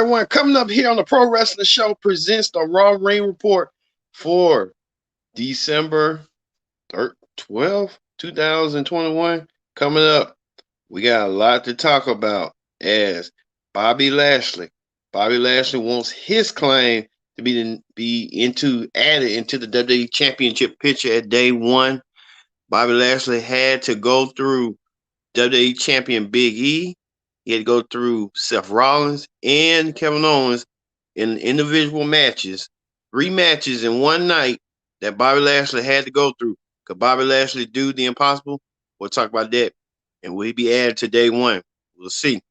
everyone. Coming up here on the Pro Wrestling Show presents the Raw Ring Report for December 12th, 2021. Coming up, we got a lot to talk about as Bobby Lashley. Bobby Lashley wants his claim to be added into the WWE Championship picture at day one. Bobby Lashley had to go through WWE Champion Big E. He had to go through Seth Rollins and Kevin Owens in individual matches, 3 matches in one night that Bobby Lashley had to go through. Could Bobby Lashley do the impossible? We'll talk about that. And will he be added to day one? We'll see.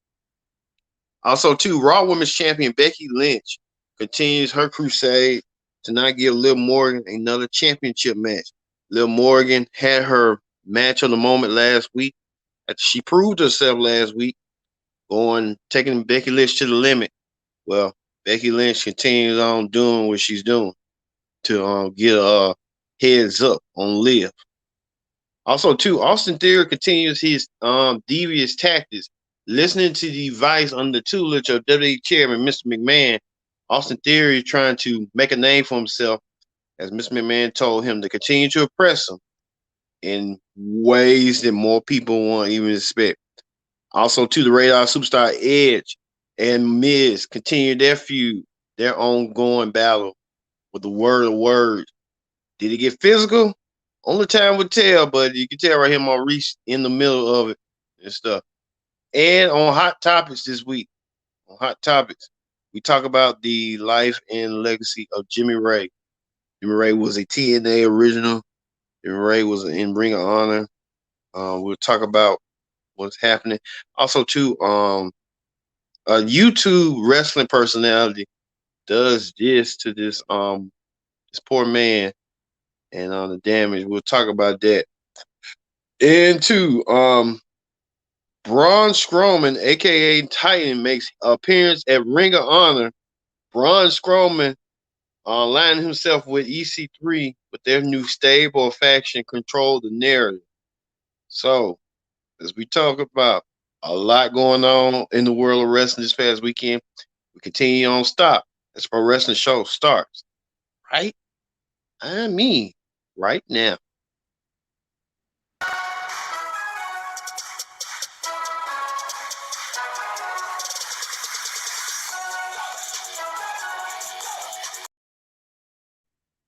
Also, too, Raw Women's Champion Becky Lynch continues her crusade to not give Liv Morgan another championship match. Liv Morgan had her match of the moment last week. She proved herself last week, taking Becky Lynch to the limit. Well, Becky Lynch continues on doing what she's doing to get a heads up on Liv. Also, too, Austin Theory continues his devious tactics, listening to the advice under the tutelage of WWE Chairman Mr. McMahon. Austin Theory is trying to make a name for himself, as Mr. McMahon told him to continue to oppress him in ways that more people won't even expect. Also, to the Radar Superstar Edge and Miz continue their feud, their ongoing battle with the word of words. Did it get physical? Only time would tell, but you can tell right here Maurice in the middle of it and stuff. And on Hot Topics this week, we talk about the life and legacy of Jimmy Ray. Jimmy Ray was a TNA original. Jimmy Ray was in Ring of Honor. We'll talk about what's happening. Also, too, a YouTube wrestling personality does this to this poor man and the damage. We'll talk about that. And two, Braun Strowman, aka Titan, makes appearance at Ring of Honor. Braun Strowman aligning himself with EC3 with their new stable faction control the narrative. So, as we talk about a lot going on in the world of wrestling this past weekend, we continue on stop as Pro Wrestling Show starts. Right? I mean, right now.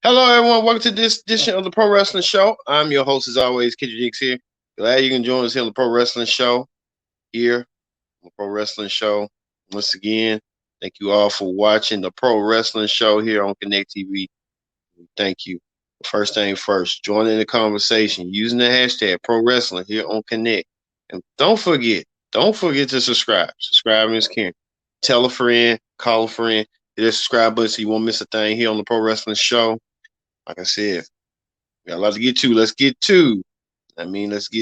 Hello, everyone. Welcome to this edition of the Pro Wrestling Show. I'm your host, as always, Kid Dix here. Glad you can join us here on the Pro Wrestling Show. Here on the Pro Wrestling Show. Once again, thank you all for watching the Pro Wrestling Show here on Connect TV. Thank you. First thing first, join in the conversation using the hashtag Pro Wrestling here on Connect. And don't forget to subscribe. Subscribing is caring. Tell a friend, call a friend, hit that subscribe button so you won't miss a thing here on the Pro Wrestling Show. Like I said, we got a lot to get to. Let's get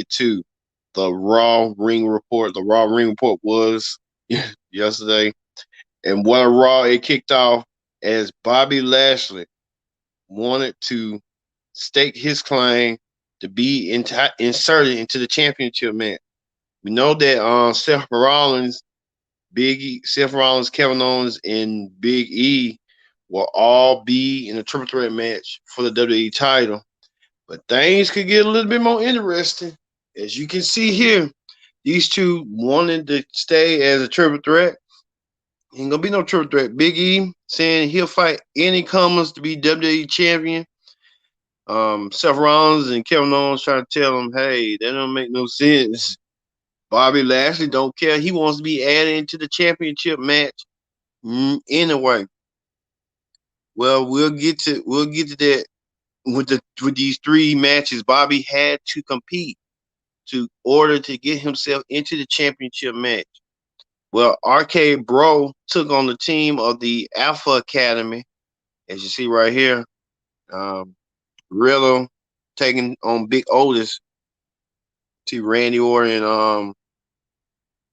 to the Raw Ring Report. The Raw Ring Report was yesterday. And what a Raw it kicked off as Bobby Lashley wanted to stake his claim to be inserted into the championship match. We know that Seth Rollins, Kevin Owens, and Big E will all be in a triple threat match for the WWE title. But things could get a little bit more interesting. As you can see here, these two wanted to stay as a triple threat. Ain't gonna be no triple threat. Big E saying he'll fight any comers to be WWE champion. Seth Rollins and Kevin Owens trying to tell him, hey, that don't make no sense. Bobby Lashley don't care. He wants to be added into the championship match anyway. Well, we'll get to that with these 3 matches. Bobby had to compete in order to get himself into the championship match. Well, RK Bro took on the team of the Alpha Academy, as you see right here. Riddle taking on Big Otis to Randy Orton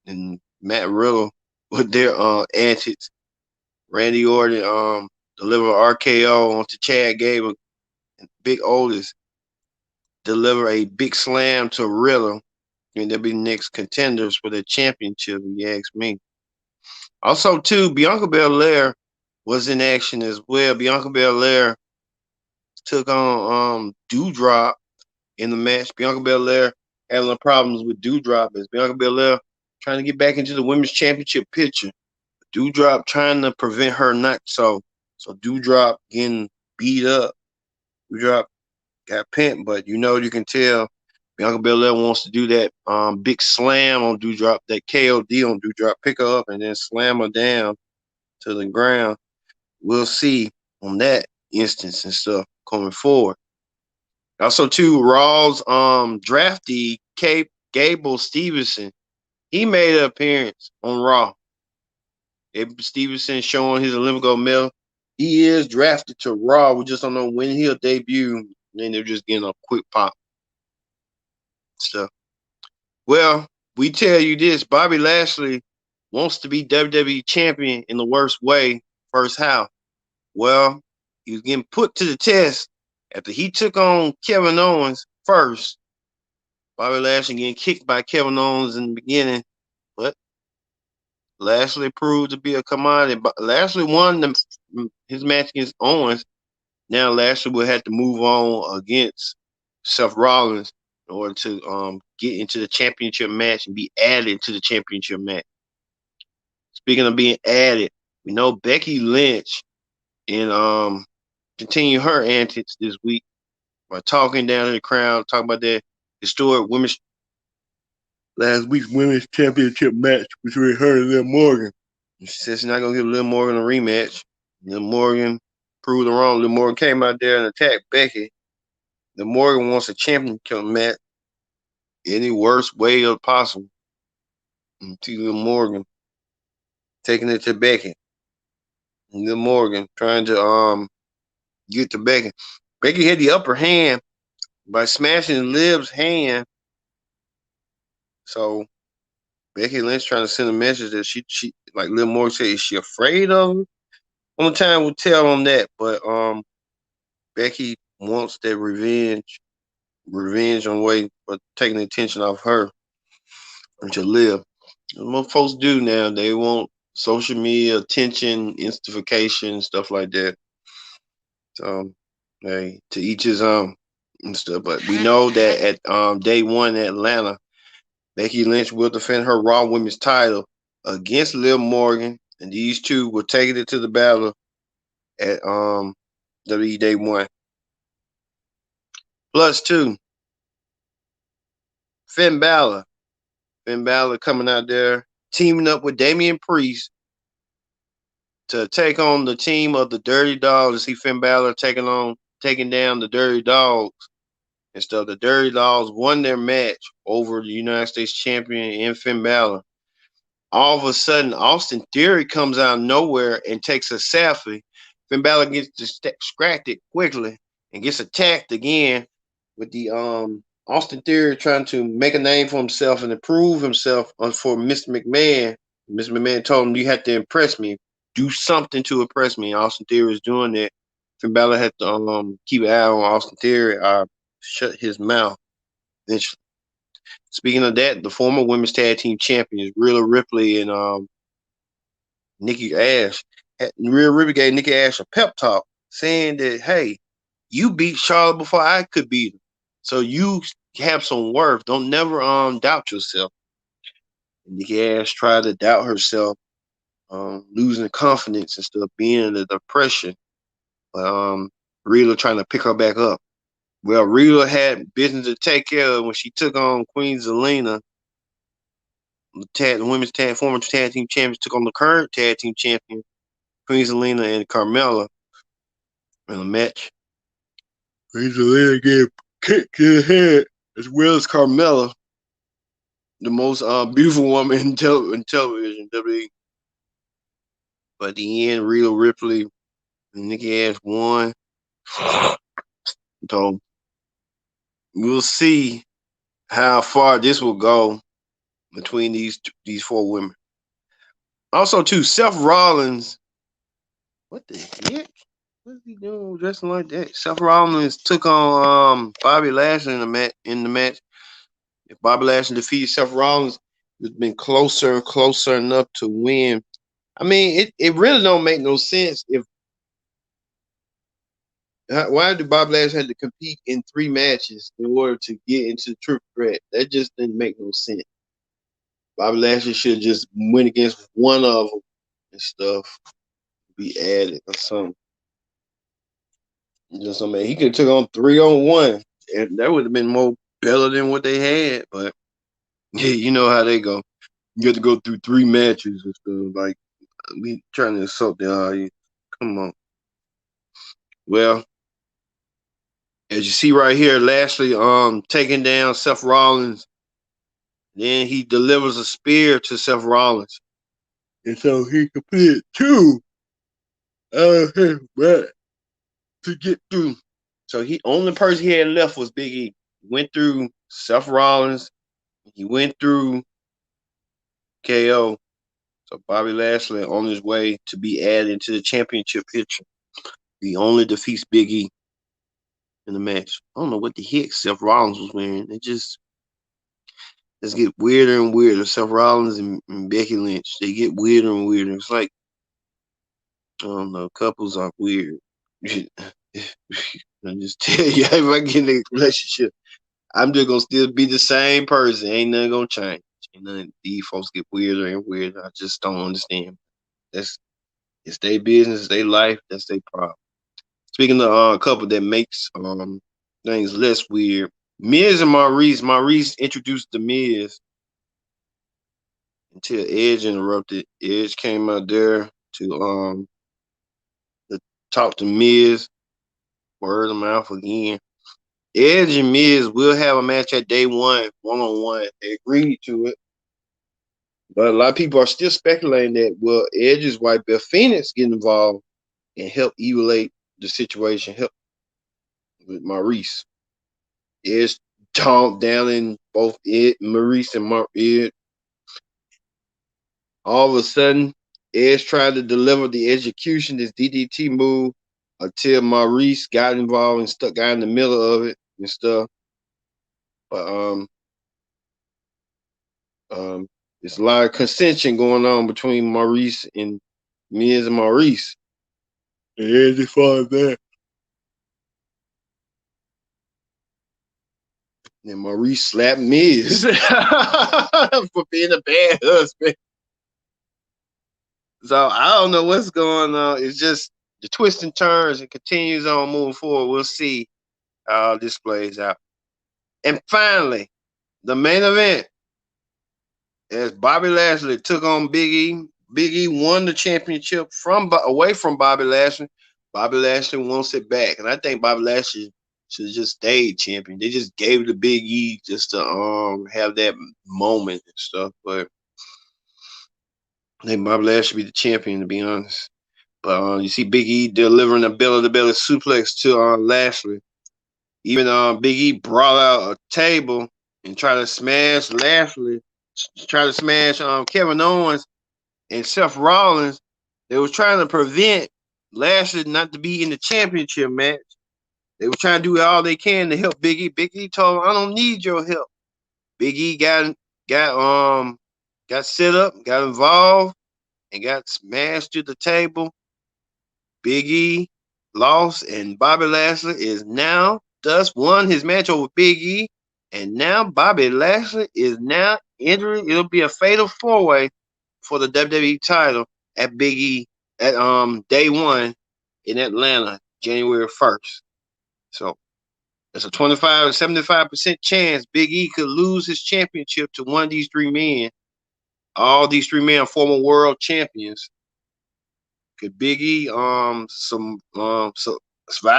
and Matt Riddle with their antics. Randy Orton delivered RKO onto Chad Gable, and Big Otis deliver a big slam to Riddle, and they'll be next contenders for the championship, if you ask me. Also, too, Bianca Belair was in action as well. Bianca Belair took on Doudrop in the match. Bianca Belair having problems with Doudrop as Bianca Belair trying to get back into the women's championship picture. Doudrop trying to prevent her not so. So Doudrop getting beat up. Doudrop got pinned, but you can tell Bianca Belair wants to do that big slam on Doudrop, that KOD on Doudrop, pick her up and then slam her down to the ground. We'll see on that instance and stuff coming forward. Also, too, Raw's draftee Gable Stevenson, he made an appearance on Raw. Gable Stevenson showing his Olympic gold medal. He is drafted to Raw. We just don't know when he'll debut. And then they're just getting a quick pop. So, well, we tell you this: Bobby Lashley wants to be WWE champion in the worst way. First how? Well, he was getting put to the test after he took on Kevin Owens first. Bobby Lashley getting kicked by Kevin Owens in the beginning, but Lashley proved to be a commodity. Lashley won his match against Owens. Now Lashley will have to move on against Seth Rollins in order to get into the championship match and be added to the championship match. Speaking of being added, we know Becky Lynch and continue her antics this week by talking down to the crowd, talking about that historic last week's women's championship match between her and Liv Morgan. She says she's not gonna give Liv Morgan a rematch. Liv Morgan proved her wrong. Liv Morgan came out there and attacked Becky. Liv Morgan wants a championship match any worst way possible. And see Liv Morgan taking it to Becky. And Liv Morgan trying to get to Becky. Becky had the upper hand by smashing Liv's hand. So Becky Lynch trying to send a message that she like Liv Morgan said, is she afraid of her? Only time will tell on that, but Becky wants that revenge on way for taking the attention off her and to Liv. And what folks do now, they want social media attention, instification, stuff like that. So hey, to each his own and stuff. But we know that at day one in Atlanta, Becky Lynch will defend her Raw Women's title against Liv Morgan, and these two will take it to the battle at WWE Day 1. Plus two, Finn Balor. Finn Balor coming out there, teaming up with Damian Priest to take on the team of the Dirty Dogs. See Finn Balor taking down the Dirty Dogs and stuff. The Dirty Dogs won their match over the United States champion and Finn Balor. All of a sudden, Austin Theory comes out of nowhere and takes a selfie. Finn Balor gets distracted quickly and gets attacked again with the Austin Theory trying to make a name for himself and improve himself for Mr. McMahon. Mr. McMahon told him, you have to impress me. Do something to impress me. Austin Theory is doing that. Finn Balor had to keep an eye on Austin Theory or shut his mouth eventually. Speaking of that, the former women's tag team champions, Rhea Ripley and Nikki Ash. Rhea Ripley gave Nikki Ash a pep talk saying that, hey, you beat Charlotte before I could beat her. So you have some worth. Don't never doubt yourself. And Nikki Ash tried to doubt herself, losing confidence and stuff, being in the depression. But Rhea trying to pick her back up. Well, Rhea had business to take care of when she took on Queen Zelina. The women's former tag team champions took on the current tag team champion, Queen Zelina and Carmella, in a match. Queen Zelina gave kick in the head, as well as Carmella, the most beautiful woman in television, WWE. But at the end, Rhea Ripley and Nikki Ash won. So we'll see how far this will go between these four women. Also, too, Seth Rollins. What the heck? What is he doing dressing like that? Seth Rollins took on Bobby Lashley in the match. If Bobby Lashley defeated Seth Rollins, it's been closer and closer enough to win I mean, it really don't make no sense if why did Bob Lashley have to compete in 3 matches in order to get into the triple threat? That just didn't make no sense. Bob Lashley should just win against one of them and stuff. Be added or something. Just I mean, he could have took on 3-on-1, and that would have been more better than what they had. But yeah, you know how they go. You have to go through 3 matches and stuff. Like we trying to insult the audience. Come on. Well, as you see right here, Lashley taking down Seth Rollins. Then he delivers a spear to Seth Rollins. And so he completed 2 his back to get through. So he only person he had left was Big E. He went through Seth Rollins. He went through KO. So Bobby Lashley on his way to be added into the championship picture. He only defeats Big E in the match. I don't know what the heck Seth Rollins was wearing. It just get weirder and weirder. Seth Rollins and Becky Lynch, they get weirder and weirder. It's like, I don't know, couples are weird. I just tell you, if I get in a relationship, I'm just gonna still be the same person. Ain't nothing gonna change. Ain't nothing. These folks get weirder and weirder. I just don't understand. It's their business, their life. That's their problem. Speaking of a couple that makes things less weird, Miz and Maurice. Maurice introduced the Miz until Edge interrupted. Edge came out there to talk to Miz. Word of mouth again. Edge and Miz will have a match at day 1, 1-on-1. They agreed to it. But a lot of people are still speculating that will Edge's wife Beth Phoenix get involved and help evaluate the situation, help with Maurice. Edge talked down in both Maurice and Ed. All of a sudden, Edge tried to deliver the execution, this DDT move, until Maurice got involved and got in the middle of it and stuff. But there's a lot of contention going on between Maurice and Miz and Maurice. And Edge as far as that. And Maurice slapped Miz for being a bad husband. So I don't know what's going on. It's just the twists and turns and continues on moving forward. We'll see how this plays out. And finally, the main event, as Bobby Lashley took on Big E. Big E won the championship away from Bobby Lashley. Bobby Lashley wants it back. And I think Bobby Lashley should have just stayed champion. They just gave it to Big E just to have that moment and stuff. But I think Bobby Lashley be the champion, to be honest. But you see Big E delivering a belly-to-belly suplex to Lashley. Even Big E brought out a table and tried to smash Lashley, try to smash Kevin Owens and Seth Rollins. They were trying to prevent Lashley not to be in the championship match. They were trying to do all they can to help Big E. Big E told him, "I don't need your help." Big E got set up, got involved, and got smashed to the table. Big E lost, and Bobby Lashley is now thus won his match over Big E. And now Bobby Lashley is now entering. It'll be a fatal 4-way for the WWE title at Big E at day 1 in Atlanta, January 1st. So there's a 25 to 75% chance Big E could lose his championship to one of these 3 men. All these 3 men are former world champions. Could Big E survive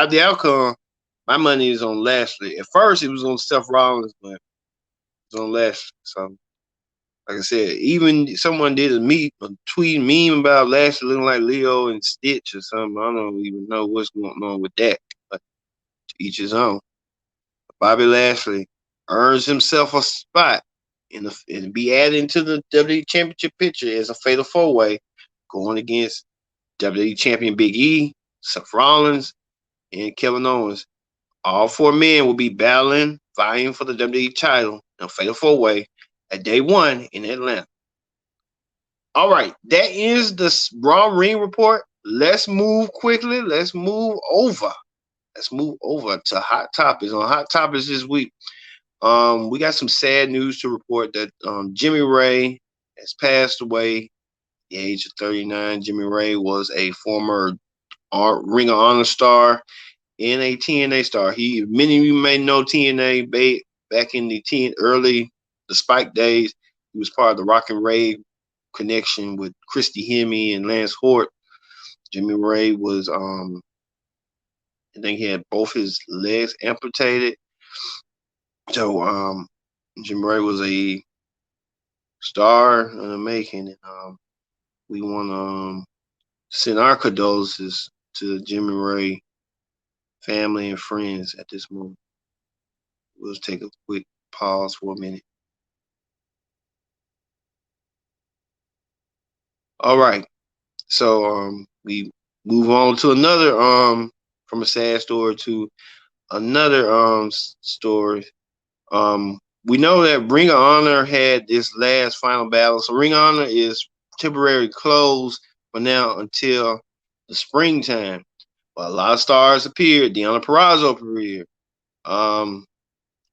the outcome? My money is on Lashley. At first, it was on Seth Rollins, but it's on Lashley. So, like I said, even someone did a tweet meme about Lashley looking like Leo and Stitch or something. I don't even know what's going on with that, but to each his own. Bobby Lashley earns himself a spot and be added into the WWE Championship picture as a fatal 4-way going against WWE Champion Big E, Seth Rollins, and Kevin Owens. All 4 men will be vying for the WWE title in a fatal 4-way at day 1 in Atlanta. All right, that is the Raw Ring Report. Let's move quickly. Let's move over. Let's move over to Hot Topics. On Hot Topics this week, we got some sad news to report that Jimmy Ray has passed away at the age of 39. Jimmy Ray was a former Ring of Honor star and a TNA star. Many of you may know TNA back in the the Spike days. He was part of the Rock and Rave connection with Christy Hemme and Lance Hort. Jimmy Ray was I think he had both his legs amputated. So Jimmy Ray was a star in the making, and we want to send our condolences to Jimmy Ray family and friends at this moment. We'll take a quick pause for a minute. All right, so we move on to another from a sad story to another story. We know that Ring of Honor had this last final battle, so Ring of Honor is temporarily closed for now until the springtime. But a lot of stars appeared. Deonna Purrazzo appeared.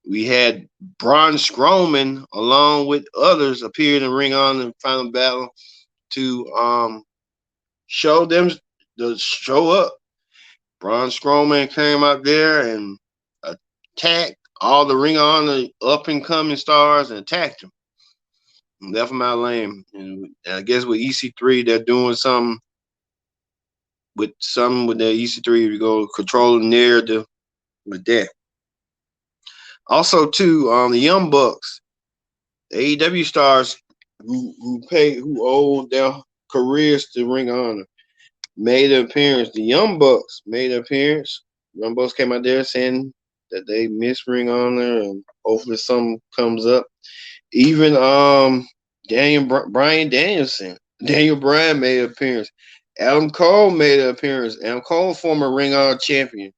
We had Braun Strowman along with others appeared in Ring of Honor final battle to show them to show up. Braun Strowman came out there and attacked all the Ring of Honor up and coming stars and attacked them. And left them out lame. And I guess with EC3, they're doing something with their EC3 to go control the narrative with that. Also, too, the Young Bucks, the AEW stars who owe their careers to Ring of Honor, made an appearance. The Young Bucks made an appearance. Young Bucks came out there saying that they miss Ring of Honor and hopefully something comes up. Even Bryan Danielson, Daniel Bryan made an appearance. Adam Cole made an appearance. Adam Cole, former Ring of Honor champion.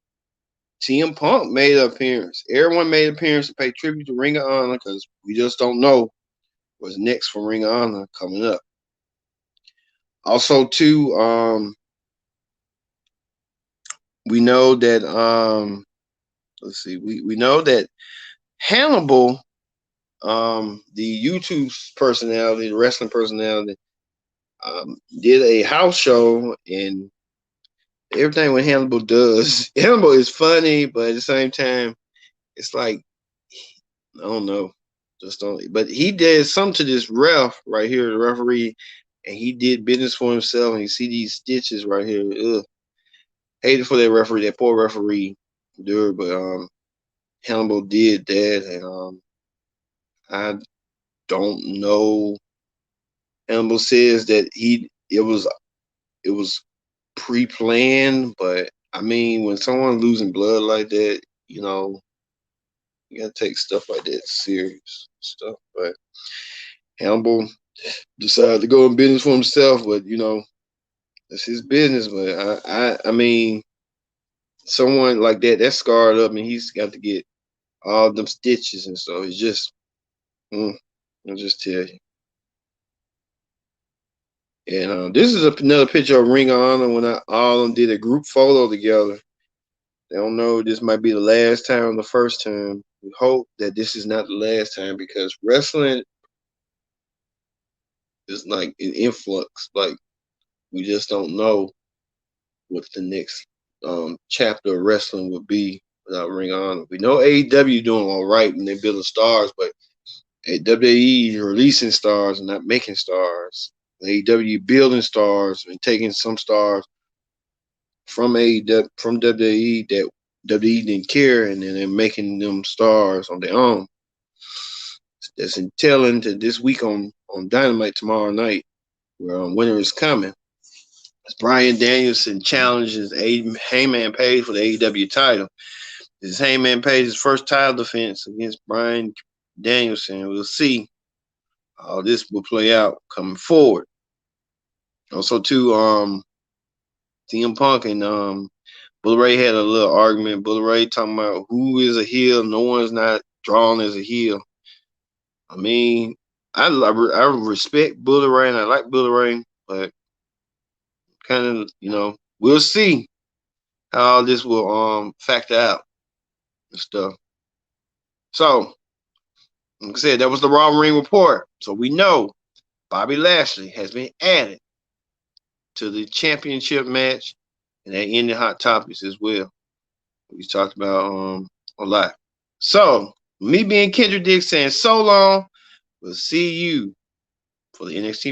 CM Punk made an appearance. Everyone made an appearance to pay tribute to Ring of Honor because we just don't know what's next for Ring of Honor coming up. Also, too, we know that let's see, we know that Hannibal, the YouTube personality, the wrestling personality, did a house show, and everything what Hannibal does, Hannibal is funny, but at the same time, it's like, I don't know, just don't. But he did something to this ref right here, the referee, and he did business for himself, and you see these stitches right here. Ugh. Hated for that referee, that poor referee, dude. But Hannibal did that, and I don't know. Hannibal says that it was pre-planned, but I mean, when someone's losing blood like that, you know, you gotta take stuff like that serious stuff. But Hannibal decided to go in business for himself, but you know, that's his business. But I mean, someone like that's scarred up, and he's got to get all them stitches and stuff. It's just, I'll just tell you. And this is another picture of Ring of Honor when all of them did a group photo together. They don't know this might be the last time or the first time. We hope that this is not the last time because wrestling is like an influx. Like, we just don't know what the next chapter of wrestling would be without Ring of Honor. We know AEW doing all right when they building stars, but WWE is releasing stars and not making stars. AEW building stars and taking some stars from AEW, from WWE that WWE didn't care, and then they're making them stars on their own. That's telling to this week on Dynamite tomorrow night, where winter is coming. As Bryan Danielson challenges Hangman Page for the AEW title. This is Hangman Page's first title defense against Bryan Danielson. We'll see how this will play out coming forward. Also, too, CM Punk and Bully Ray had a little argument. Bully Ray talking about who is a heel. No one's not drawn as a heel. I mean, I respect Bully Ray. I like Bully Ray, but kind of we'll see how all this will factor out and stuff. So, like I said, that was the Raw Ring report. So we know Bobby Lashley has been added to the championship match, and that ended Hot Topics as well. We talked about a lot. So, me being Kendrick Dick saying so long. We'll see you for the NXT